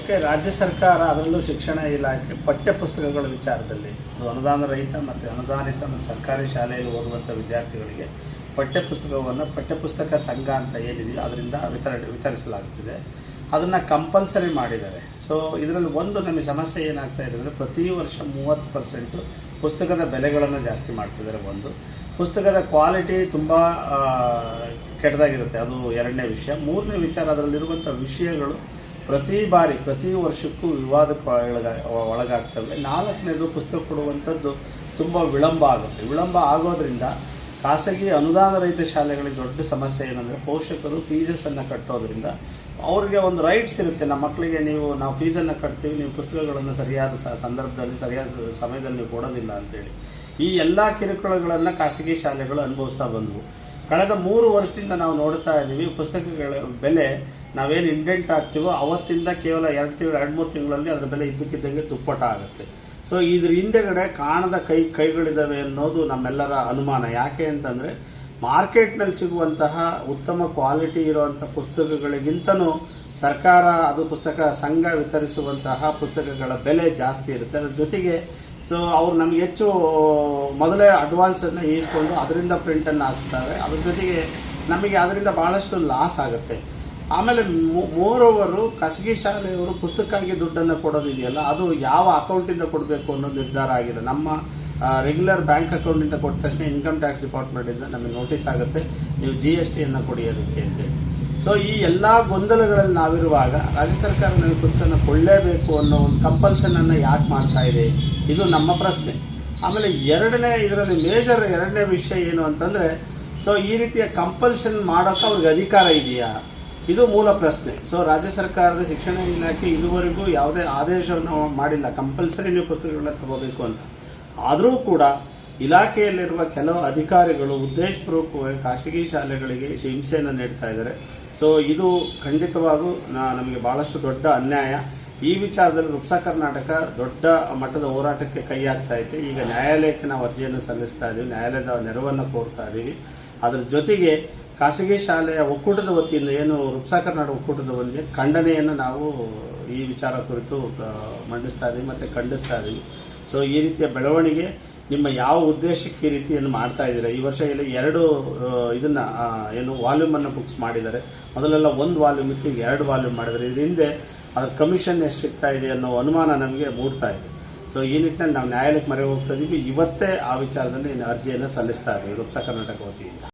Okay, ರಾಜ್ಯ ಸರ್ಕಾರ ಅದರಲ್ಲೂ ಶಿಕ್ಷಣ ಇಲಾಖೆ ಪಠ್ಯಪುಸ್ತಕಗಳ ವಿಚಾರದಲ್ಲಿ ಅದು ಅನುದಾನ ರಹಿತ ಮತ್ತು ಅನುದಾನಿತ ಮತ್ತು ಸರ್ಕಾರಿ ಶಾಲೆಯಲ್ಲಿ ಓದುವಂಥ ವಿದ್ಯಾರ್ಥಿಗಳಿಗೆ ಪಠ್ಯಪುಸ್ತಕ ಸಂಘ ಅಂತ ಏನಿದೆಯೋ ಅದರಿಂದ ವಿತರಿಸಲಾಗ್ತಿದೆ. ಅದನ್ನು ಕಂಪಲ್ಸರಿ ಮಾಡಿದ್ದಾರೆ. ಸೊ ಇದರಲ್ಲಿ ಒಂದು ನಮಗೆ ಸಮಸ್ಯೆ ಏನಾಗ್ತಾ ಇದೆ ಅಂದರೆ ಪ್ರತಿ ವರ್ಷ 30% ಪುಸ್ತಕದ ಬೆಲೆಗಳನ್ನು ಜಾಸ್ತಿ ಮಾಡ್ತಿದ್ದಾರೆ. ಒಂದು, ಪುಸ್ತಕದ ಕ್ವಾಲಿಟಿ ತುಂಬ ಕೆಟ್ಟದಾಗಿರುತ್ತೆ, ಅದು ಎರಡನೇ ವಿಷಯ. ಮೂರನೇ ವಿಚಾರ, ಅದರಲ್ಲಿರುವಂಥ ವಿಷಯಗಳು ಪ್ರತಿ ವರ್ಷಕ್ಕೂ ವಿವಾದಕ್ಕೆ ಒಳಗಾಗ್ತವೆ. ನಾಲ್ಕನೇದು, ಪುಸ್ತಕ ಕೊಡುವಂಥದ್ದು ತುಂಬ ವಿಳಂಬ ಆಗುತ್ತೆ. ವಿಳಂಬ ಆಗೋದ್ರಿಂದ ಖಾಸಗಿ ಅನುದಾನ ರಹಿತ ಶಾಲೆಗಳಿಗೆ ದೊಡ್ಡ ಸಮಸ್ಯೆ ಏನಂದರೆ ಪೋಷಕರು ಫೀಸನ್ನು ಕಟ್ಟೋದ್ರಿಂದ ಅವ್ರಿಗೆ ಒಂದು ರೈಟ್ಸ್ ಇರುತ್ತೆ, ನಮ್ಮ ಮಕ್ಕಳಿಗೆ ನಾವು ಫೀಸನ್ನು ಕಟ್ತೀವಿ, ನೀವು ಪುಸ್ತಕಗಳನ್ನು ಸರಿಯಾದ ಸಂದರ್ಭದಲ್ಲಿ ಸರಿಯಾದ ಸಮಯದಲ್ಲಿ ನೀವು ಕೊಡೋದಿಲ್ಲ ಅಂತೇಳಿ ಈ ಎಲ್ಲ ಕಿರುಕುಳಗಳನ್ನು ಖಾಸಗಿ ಶಾಲೆಗಳು ಅನುಭವಿಸ್ತಾ ಬಂದವು. ಕಳೆದ 3 ವರ್ಷದಿಂದ ನಾವು ನೋಡ್ತಾ ಇದ್ದೀವಿ, ಪುಸ್ತಕಗಳ ಬೆಲೆ ನಾವೇನು ಇಂಡೆಂಟ್ ಆಗ್ತೀವೋ ಅವತ್ತಿಂದ ಕೇವಲ 2-3 ತಿಂಗಳಲ್ಲಿ ಅದರ ಬೆಲೆ ಇದ್ದಕ್ಕಿದ್ದಂಗೆ ದುಪ್ಪಟ ಆಗುತ್ತೆ. ಸೊ ಇದ್ರ ಹಿಂದೆಗಡೆ ಕಾಣದ ಕೈಗಳಿದ್ದಾವೆ ಅನ್ನೋದು ನಮ್ಮೆಲ್ಲರ ಅನುಮಾನ. ಯಾಕೆ ಅಂತಂದರೆ ಮಾರ್ಕೆಟ್ನಲ್ಲಿ ಸಿಗುವಂತಹ ಉತ್ತಮ ಕ್ವಾಲಿಟಿ ಇರುವಂಥ ಪುಸ್ತಕಗಳಿಗಿಂತನೂ ಸರ್ಕಾರ ಅದು ಪುಸ್ತಕ ಸಂಘ ವಿತರಿಸುವಂತಹ ಪುಸ್ತಕಗಳ ಬೆಲೆ ಜಾಸ್ತಿ ಇರುತ್ತೆ. ಅದ್ರ ಜೊತೆಗೆ ಅವ್ರು ನಮಗೆ ಹೆಚ್ಚು ಮೊದಲೇ ಅಡ್ವಾನ್ಸನ್ನು ಈಸ್ಕೊಂಡು ಅದರಿಂದ ಪ್ರಿಂಟನ್ನು ಹಾಕ್ಸ್ತಾರೆ. ಅದ್ರ ಜೊತೆಗೆ ನಮಗೆ ಅದರಿಂದ ಭಾಳಷ್ಟು ಲಾಸ್ ಆಗುತ್ತೆ. ಆಮೇಲೆ ಮೋರೋವರು ಖಾಸಗಿ ಶಾಲೆಯವರು ಪುಸ್ತಕಕ್ಕೆ ದುಡ್ಡನ್ನು ಕೊಡೋದಿದೆಯಲ್ಲ, ಅದು ಯಾವ ಅಕೌಂಟಿಂದ ಕೊಡಬೇಕು ಅನ್ನೋ ನಿರ್ಧಾರ ಆಗಿದೆ. ನಮ್ಮ ರೆಗ್ಯುಲರ್ ಬ್ಯಾಂಕ್ ಅಕೌಂಟಿಂದ ಕೊಟ್ಟ ತಕ್ಷಣ ಇನ್ಕಮ್ ಟ್ಯಾಕ್ಸ್ ಡಿಪಾರ್ಟ್ಮೆಂಟಿಂದ ನಮಗೆ ನೋಟಿಸ್ ಆಗುತ್ತೆ, ನೀವು GSTಯನ್ನು ಕೊಡಿ ಅದಕ್ಕೆ ಅಂತೇಳಿ. ಸೊ ಈ ಎಲ್ಲ ಗೊಂದಲಗಳಲ್ಲಿ ನಾವಿರುವಾಗ ರಾಜ್ಯ ಸರ್ಕಾರ ನಮಗೆ ಪುಸ್ತಕನ ಕೊಳ್ಳೇಬೇಕು ಅನ್ನೋ ಒಂದು ಕಂಪಲ್ಷನನ್ನು ಯಾಕೆ ಮಾಡ್ತಾ ಇದೆ, ಇದು ನಮ್ಮ ಪ್ರಶ್ನೆ. ಆಮೇಲೆ ಇದರಲ್ಲಿ ಮೇಜರ್ ಎರಡನೇ ವಿಷಯ ಏನು ಅಂತಂದರೆ, ಸೊ ಈ ರೀತಿಯ ಕಂಪಲ್ಷನ್ ಮಾಡೋಕ್ಕೆ ಅವ್ರಿಗೆ ಅಧಿಕಾರ ಇದೆಯಾ, ಇದು ಮೂಲ ಪ್ರಶ್ನೆ. ಸೊ ರಾಜ್ಯ ಸರ್ಕಾರದ ಶಿಕ್ಷಣ ಇಲಾಖೆ ಇದುವರೆಗೂ ಯಾವುದೇ ಆದೇಶವನ್ನು ಮಾಡಿಲ್ಲ ಕಂಪಲ್ಸರಿ ನೀವು ಪುಸ್ತಕಗಳನ್ನ ತಗೋಬೇಕು ಅಂತ. ಆದರೂ ಕೂಡ ಇಲಾಖೆಯಲ್ಲಿರುವ ಕೆಲವು ಅಧಿಕಾರಿಗಳು ಉದ್ದೇಶಪೂರ್ವಕವಾಗಿ ಖಾಸಗಿ ಶಾಲೆಗಳಿಗೆ ಹಿಂಸೆಯನ್ನು ನೀಡ್ತಾ ಇದ್ದಾರೆ. ಸೊ ಇದು ಖಂಡಿತವಾಗೂ ನಮಗೆ ಭಾಳಷ್ಟು ದೊಡ್ಡ ಅನ್ಯಾಯ. ಈ ವಿಚಾರದಲ್ಲಿ ರುಪ್ಸಾ ಕರ್ನಾಟಕ ದೊಡ್ಡ ಮಟ್ಟದ ಹೋರಾಟಕ್ಕೆ ಕೈ ಹಾಕ್ತಾ ಐತೆ. ಈಗ ನ್ಯಾಯಾಲಯಕ್ಕೆ ನಾವು ಅರ್ಜಿಯನ್ನು ಸಲ್ಲಿಸ್ತಾ ಇದ್ದೀವಿ, ನ್ಯಾಯಾಲಯದ ನೆರವನ್ನು ಕೋರ್ತಾ ಇದ್ದೀವಿ. ಅದರ ಜೊತೆಗೆ ಖಾಸಗಿ ಶಾಲೆಯ ಒಕ್ಕೂಟದ ವತಿಯಿಂದ ಏನು ರುಪ್ಸಾ ಕರ್ನಾಟಕ ಒಕ್ಕೂಟದ ವತಿಯಿಂದ ಖಂಡನೆಯನ್ನು ನಾವು ಈ ವಿಚಾರ ಕುರಿತು ಮಂಡಿಸ್ತಾ ಇದ್ದೀವಿ ಮತ್ತು ಖಂಡಿಸ್ತಾ ಇದ್ದೀವಿ. ಸೊ ಈ ರೀತಿಯ ಬೆಳವಣಿಗೆ ನಿಮ್ಮ ಯಾವ ಉದ್ದೇಶಕ್ಕೆ ಈ ರೀತಿಯನ್ನು ಮಾಡ್ತಾ ಇದ್ದೀರಾ? ಈ ವರ್ಷ ಇಲ್ಲಿ 2 ವಾಲ್ಯೂಮನ್ನು ಬುಕ್ಸ್ ಮಾಡಿದ್ದಾರೆ. ಮೊದಲೆಲ್ಲ 1 ವಾಲ್ಯೂಮ್ ಇತ್ತು, ಈಗ 2 ವಾಲ್ಯೂಮ್ ಮಾಡಿದ್ದಾರೆ. ಇದ್ರ ಹಿಂದೆ ಅದರ ಕಮಿಷನ್ ಎಷ್ಟು ಸಿಗ್ತಾ ಇದೆ ಅನ್ನೋ ಅನುಮಾನ ನಮಗೆ ಮೂಡ್ತಾ ಇದೆ. ಸೊ ಈ ನಿಟ್ಟಿನಲ್ಲಿ ನಾವು ನ್ಯಾಯಾಲಯಕ್ಕೆ ಮೊರೆ ಹೋಗ್ತಾ ಇದ್ದೀವಿ. ಇವತ್ತೇ ಆ ವಿಚಾರದಲ್ಲಿ ಅರ್ಜಿಯನ್ನು ಸಲ್ಲಿಸ್ತಾ ಇದ್ದೀವಿ ರುಪ್ಸಾ ಕರ್ನಾಟಕ ವತಿಯಿಂದ.